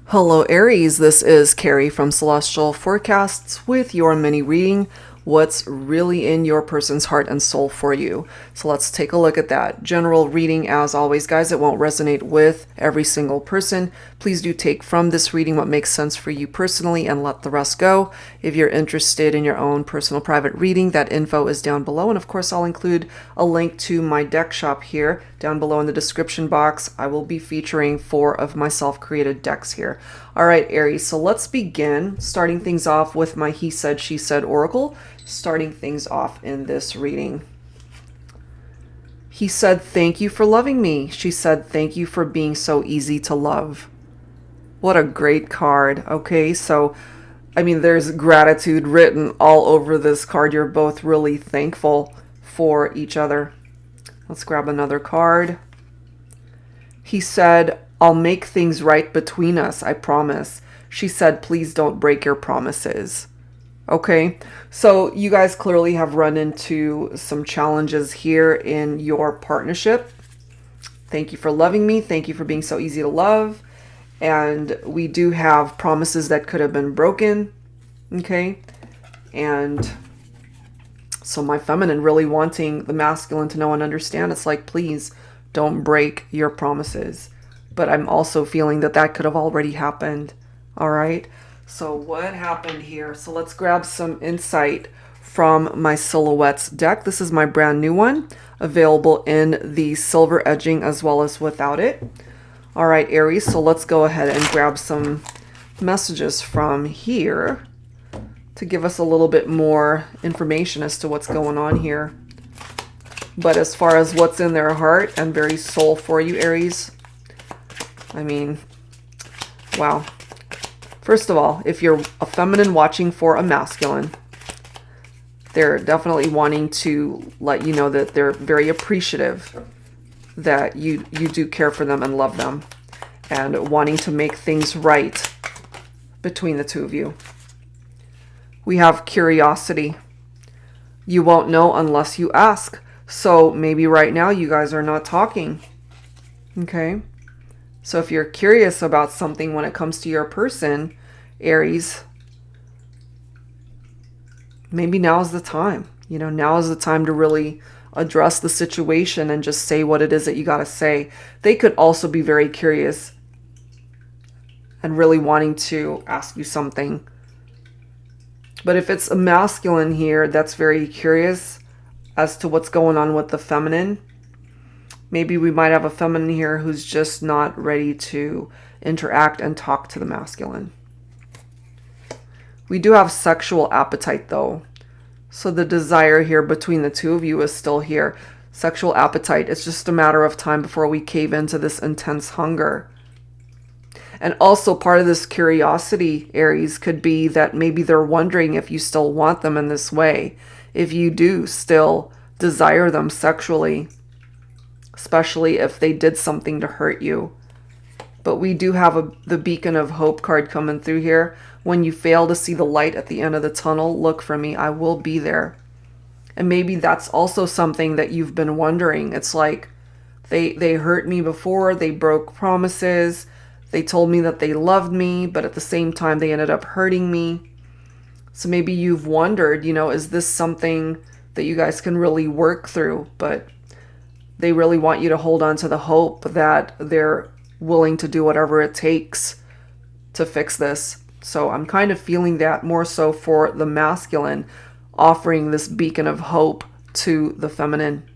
Hello, Aries. This is Carrie from Celestial Forecasts with your mini reading. What's really in your person's heart and soul for you? So let's take a look at that. General reading, as always, guys, it won't resonate with every single person. Please do take from this reading what makes sense for you personally and let the rest go. If you're interested in your own personal private reading, that info is down below. And of course, I'll include a link to my deck shop here down below in the description box. I will be featuring 4 of my self-created decks here. All right, Aries, so let's begin starting things off with my He Said, She Said Oracle, starting things off in this reading. He said, "Thank you for loving me." She said, "Thank you for being so easy to love." What a great card. Okay, so, I mean, there's gratitude written all over this card. You're both really thankful for each other. Let's grab another card. He said, "I'll make things right between us, I promise." She said, "Please don't break your promises." Okay, so you guys clearly have run into some challenges here in your partnership. Thank you for loving me. Thank you for being so easy to love. And we do have promises that could have been broken. Okay, and so my feminine really wanting the masculine to know and understand. It's like, please don't break your promises. But I'm also feeling that that could have already happened. All right. So what happened here? So let's grab some insight from my Silhouettes deck. This is my brand new one, available in the silver edging as well as without it. All right, Aries. So let's go ahead and grab some messages from here to give us a little bit more information as to what's going on here. But as far as what's in their heart and very soul for you, Aries, I mean, wow. First of all, if you're a feminine watching for a masculine, they're definitely wanting to let you know that they're very appreciative that you do care for them and love them, and wanting to make things right between the two of you. We have curiosity. You won't know unless you ask. So maybe right now you guys are not talking. Okay? So if you're curious about something when it comes to your person, Aries, maybe now is the time. You know, now is the time to really address the situation and just say what it is that you got to say. They could also be very curious and really wanting to ask you something. But if it's a masculine here that's very curious as to what's going on with the feminine, maybe we might have a feminine here who's just not ready to interact and talk to the masculine. We do have sexual appetite though. So the desire here between the two of you is still here. Sexual appetite. It's just a matter of time before we cave into this intense hunger. And also part of this curiosity, Aries, could be that maybe they're wondering if you still want them in this way. If you do still desire them sexually, especially if they did something to hurt you. But we do have the beacon of hope card coming through here. When you fail to see the light at the end of the tunnel, look for me. I will be there. And maybe that's also something that you've been wondering. It's like they hurt me before. They broke promises. They told me that they loved me, but at the same time, they ended up hurting me. So maybe you've wondered, you know, is this something that you guys can really work through? But they really want you to hold on to the hope that they're willing to do whatever it takes to fix this. So I'm kind of feeling that more so for the masculine, offering this beacon of hope to the feminine.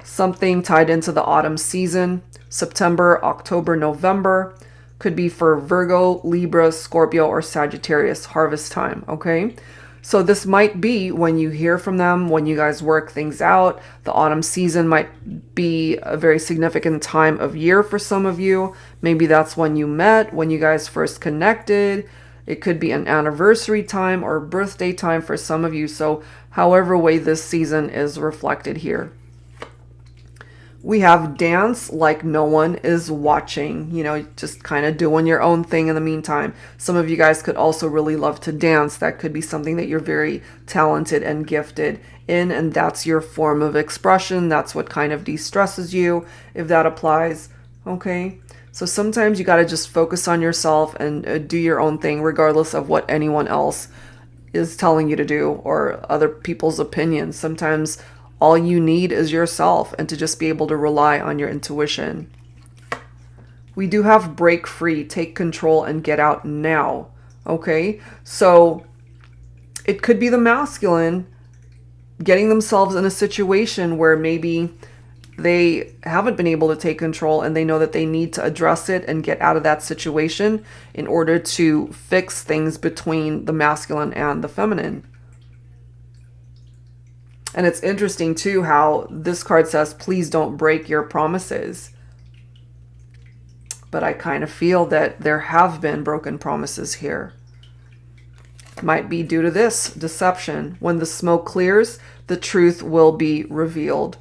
Something tied into the autumn season, September, October, November, could be for Virgo, Libra, Scorpio, or Sagittarius, harvest time, okay? So this might be when you hear from them, when you guys work things out. The autumn season might be a very significant time of year for some of you. Maybe that's when you met, when you guys first connected. It could be an anniversary time or birthday time for some of you. So however way this season is reflected here. We have dance like no one is watching, you know, just kind of doing your own thing in the meantime. Some of you guys could also really love to dance. That could be something that you're very talented and gifted in, and that's your form of expression. That's what kind of de-stresses you, if that applies. Okay, So sometimes you got to just focus on yourself and do your own thing, regardless of what anyone else is telling you to do or other people's opinions. Sometimes all you need is yourself and to just be able to rely on your intuition. We do have break free, take control, and get out now. Okay, so it could be the masculine getting themselves in a situation where maybe they haven't been able to take control and they know that they need to address it and get out of that situation in order to fix things between the masculine and the feminine. And it's interesting too how this card says, please don't break your promises. But I kind of feel that there have been broken promises here. Might be due to this deception. When the smoke clears, the truth will be revealed.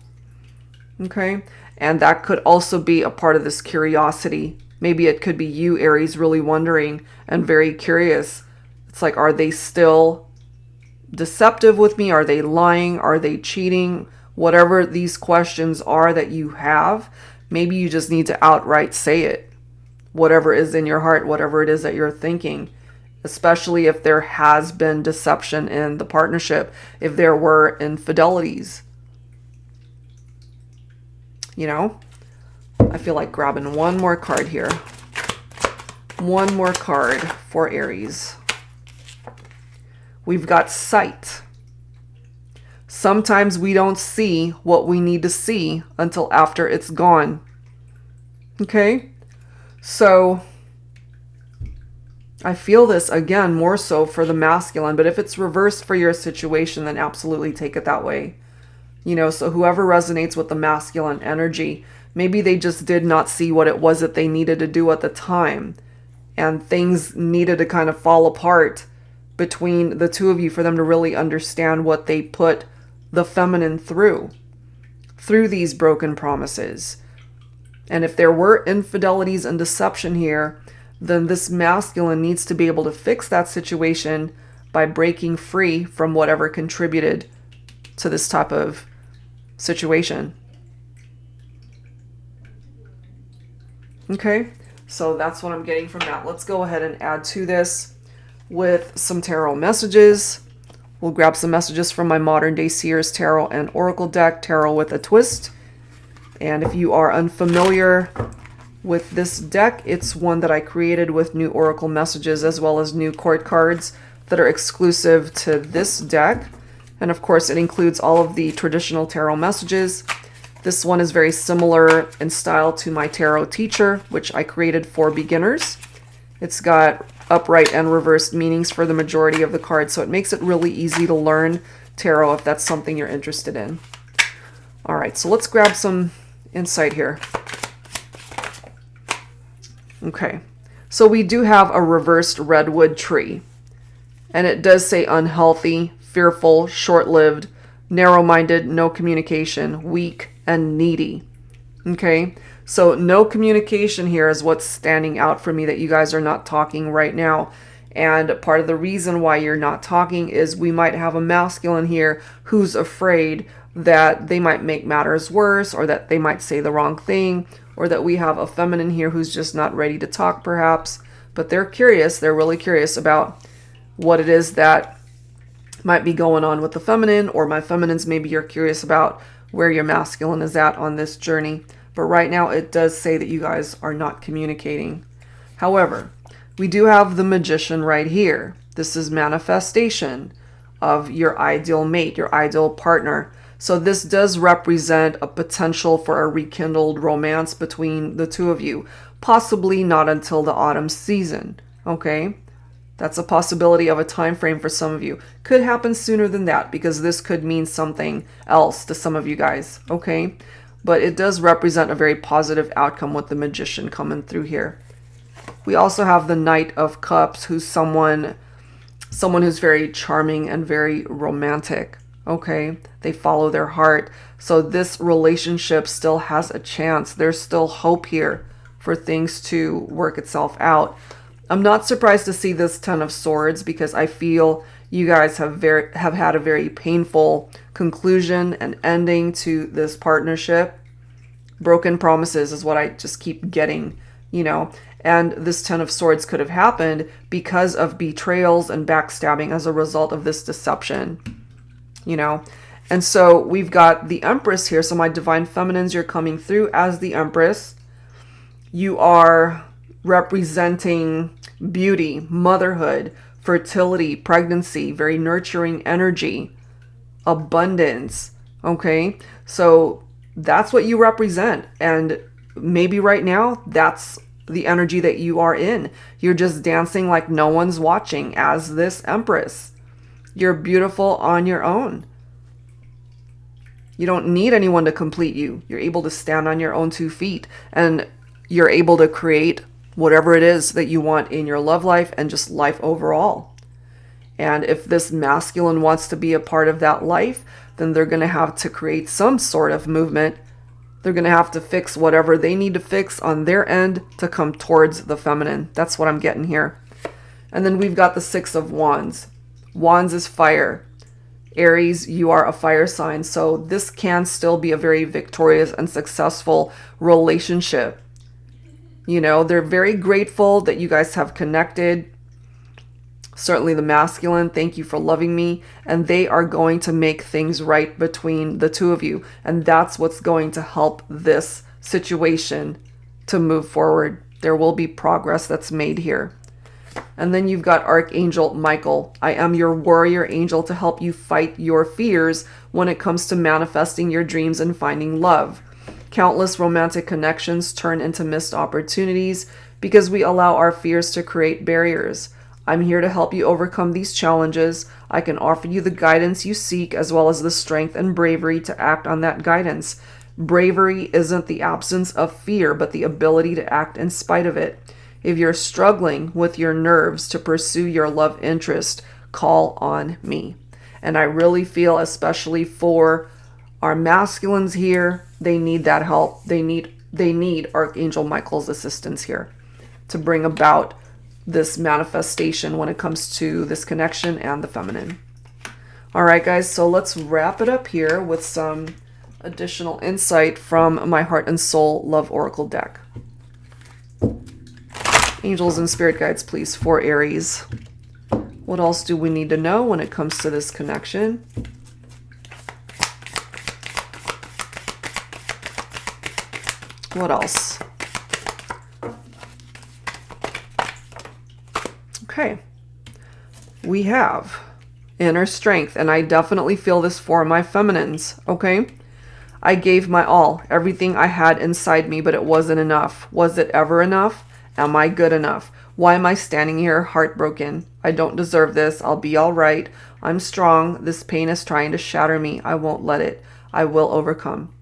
Okay? And that could also be a part of this curiosity. Maybe it could be you, Aries, really wondering and very curious. It's like, are they still deceptive with me? Are they lying? Are they cheating? Whatever these questions are that you have, maybe you just need to outright say it. Whatever is in your heart, whatever it is that you're thinking, especially if there has been deception in the partnership, if there were infidelities. You know, I feel like grabbing one more card here. One more card for Aries. We've got sight. Sometimes we don't see what we need to see until after it's gone. Okay? So I feel this again more so for the masculine, but if it's reversed for your situation, then absolutely take it that way. You know, so whoever resonates with the masculine energy, maybe they just did not see what it was that they needed to do at the time. And things needed to kind of fall apart between the two of you for them to really understand what they put the feminine through these broken promises. And if there were infidelities and deception here, then this masculine needs to be able to fix that situation by breaking free from whatever contributed to this type of situation. Okay, so that's what I'm getting from that. Let's go ahead and add to this with some tarot messages. We'll grab some messages from my Modern Day Seers Tarot and Oracle deck, Tarot with a Twist. And if you are unfamiliar with this deck, it's one that I created with new Oracle messages as well as new court cards that are exclusive to this deck. And of course, it includes all of the traditional tarot messages. This one is very similar in style to my Tarot Teacher, which I created for beginners. It's got upright and reversed meanings for the majority of the cards, so it makes it really easy to learn tarot if that's something you're interested in. All right, so let's grab some insight here. Okay, so we do have a reversed redwood tree, and it does say unhealthy, fearful, short-lived, narrow-minded, no communication, weak, and needy. Okay, so no communication here is what's standing out for me, that you guys are not talking right now. And part of the reason why you're not talking is we might have a masculine here who's afraid that they might make matters worse, or that they might say the wrong thing, or that we have a feminine here who's just not ready to talk perhaps, but they're curious. They're really curious about what it is that might be going on with the feminine, or my feminines, maybe you're curious about where your masculine is at on this journey. But right now it does say that you guys are not communicating. However, we do have the Magician right here. This is manifestation of your ideal mate, your ideal partner. So this does represent a potential for a rekindled romance between the two of you. Possibly not until the autumn season, okay? That's a possibility of a time frame for some of you. Could happen sooner than that, because this could mean something else to some of you guys, okay? But it does represent a very positive outcome with the Magician coming through here. We also have the Knight of Cups, who's someone who's very charming and very romantic, okay? They follow their heart. So this relationship still has a chance. There's still hope here for things to work itself out. I'm not surprised to see this Ten of Swords, because I feel you guys have had a very painful conclusion and ending to this partnership. Broken promises is what I just keep getting, you know, and this Ten of Swords could have happened because of betrayals and backstabbing as a result of this deception, you know. And so we've got the Empress here. So my divine feminines, you're coming through as the Empress. You are representing beauty, motherhood, fertility, pregnancy, very nurturing energy, abundance. Okay, so that's what you represent. And maybe right now, that's the energy that you are in. You're just dancing like no one's watching as this Empress. You're beautiful on your own. You don't need anyone to complete you. You're able to stand on your own 2 feet, and you're able to create whatever it is that you want in your love life and just life overall. And if this masculine wants to be a part of that life, then they're going to have to create some sort of movement. They're going to have to fix whatever they need to fix on their end to come towards the feminine. That's what I'm getting here. And then we've got the Six of Wands. Wands is fire. Aries, you are a fire sign, so this can still be a very victorious and successful relationship. You know, they're very grateful that you guys have connected. Certainly the masculine, thank you for loving me. And they are going to make things right between the two of you. And that's what's going to help this situation to move forward. There will be progress that's made here. And then you've got Archangel Michael. I am your warrior angel to help you fight your fears when it comes to manifesting your dreams and finding love. Countless romantic connections turn into missed opportunities because we allow our fears to create barriers. I'm here to help you overcome these challenges. I can offer you the guidance you seek as well as the strength and bravery to act on that guidance. Bravery isn't the absence of fear, but the ability to act in spite of it. If you're struggling with your nerves to pursue your love interest, call on me. And I really feel, especially for our masculines here, they need that help. They need Archangel Michael's assistance here to bring about this manifestation when it comes to this connection and the feminine. All right, guys, so let's wrap it up here with some additional insight from my Heart and Soul Love Oracle deck. Angels and spirit guides, please, for Aries. What else do we need to know when it comes to this connection? What else? Okay. We have inner strength, and I definitely feel this for my feminines, okay? I gave my all, everything I had inside me, but it wasn't enough. Was it ever enough? Am I good enough? Why am I standing here heartbroken? I don't deserve this. I'll be all right. I'm strong. This pain is trying to shatter me. I won't let it. I will overcome.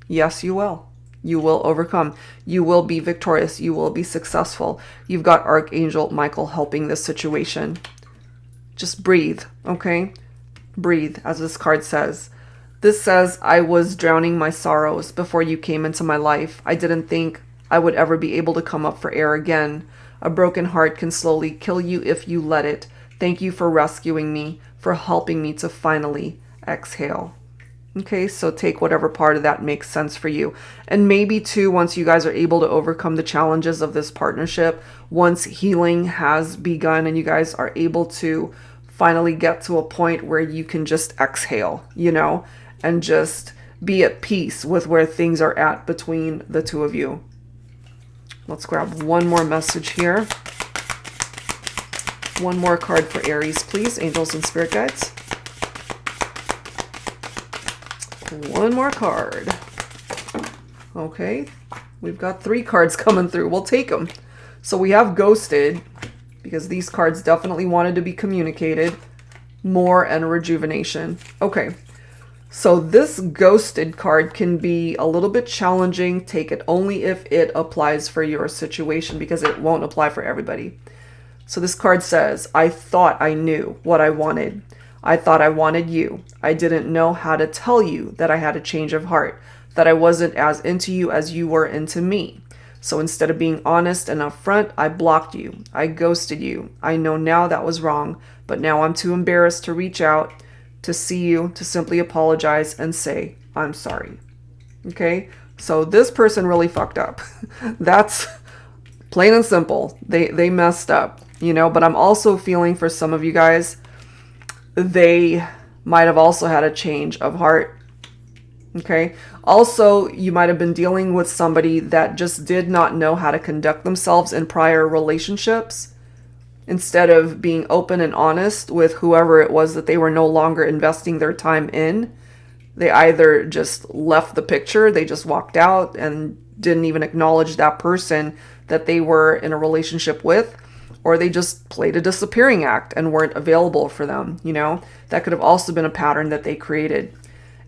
Yes, you will. You will overcome. You will be victorious. You will be successful. You've got Archangel Michael helping this situation. Just breathe, okay? Breathe, as this card says. This says, I was drowning my sorrows before you came into my life. I didn't think I would ever be able to come up for air again. A broken heart can slowly kill you if you let it. Thank you for rescuing me, for helping me to finally exhale. Okay, so take whatever part of that makes sense for you. And maybe too, once you guys are able to overcome the challenges of this partnership, once healing has begun and you guys are able to finally get to a point where you can just exhale, you know, and just be at peace with where things are at between the two of you. Let's grab one more message here. One more card for Aries, please, angels and spirit guides. One more card. Okay, we've got 3 cards coming through. We'll take them. So we have ghosted, because these cards definitely wanted to be communicated. More and rejuvenation. Okay. So this ghosted card can be a little bit challenging. Take it only if it applies for your situation, because it won't apply for everybody. So this card says, I thought I knew what I wanted. I thought I wanted you. I didn't know how to tell you that I had a change of heart, that I wasn't as into you as you were into me. So instead of being honest and upfront, I blocked you. I ghosted you. I know now that was wrong, but now I'm too embarrassed to reach out, to see you, to simply apologize and say, I'm sorry. Okay? So this person really fucked up. That's Plain and simple. They messed up, you know, but I'm also feeling for some of you guys, they might have also had a change of heart. Okay. Also, you might have been dealing with somebody that just did not know how to conduct themselves in prior relationships. Instead of being open and honest with whoever it was that they were no longer investing their time in, they either just left the picture, they just walked out and didn't even acknowledge that person that they were in a relationship with, or they just played a disappearing act and weren't available for them. You know, that could have also been a pattern that they created.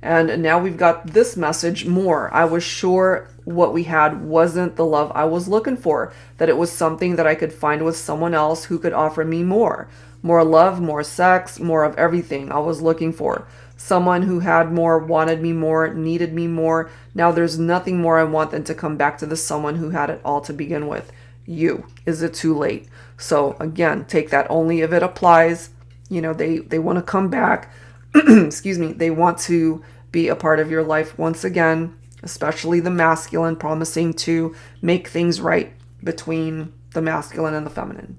And now we've got this message more. I was sure what we had wasn't the love I was looking for, that it was something that I could find with someone else who could offer me more. More love, more sex, more of everything I was looking for. Someone who had more, wanted me more, needed me more. Now there's nothing more I want than to come back to the someone who had it all to begin with. You. Is it too late? So again, take that only if it applies. You know, they want to come back. Excuse me. They want to be a part of your life once again, especially the masculine, promising to make things right between the masculine and the feminine.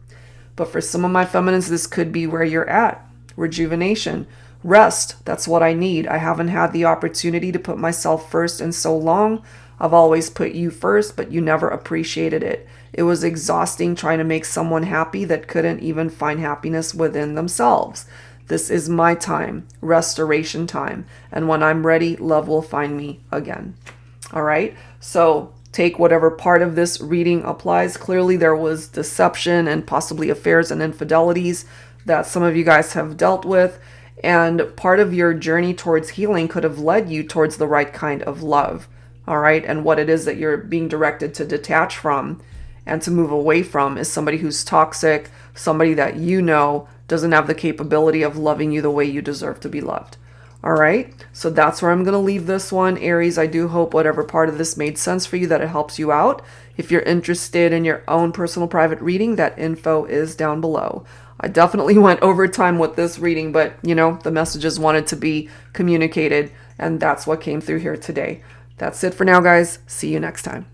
But for some of my feminines, this could be where you're at. Rejuvenation. Rest. That's what I need. I haven't had the opportunity to put myself first in so long. I've always put you first, but you never appreciated it. It was exhausting trying to make someone happy that couldn't even find happiness within themselves. This is my time, restoration time. And when I'm ready, love will find me again. All right. So take whatever part of this reading applies. Clearly, there was deception and possibly affairs and infidelities that some of you guys have dealt with. And part of your journey towards healing could have led you towards the right kind of love. All right. And what it is that you're being directed to detach from and to move away from is somebody who's toxic, somebody that you know doesn't have the capability of loving you the way you deserve to be loved. All right. So that's where I'm going to leave this one. Aries, I do hope whatever part of this made sense for you, that it helps you out. If you're interested in your own personal private reading, that info is down below. I definitely went over time with this reading, but you know, the messages wanted to be communicated, and that's what came through here today. That's it for now, guys. See you next time.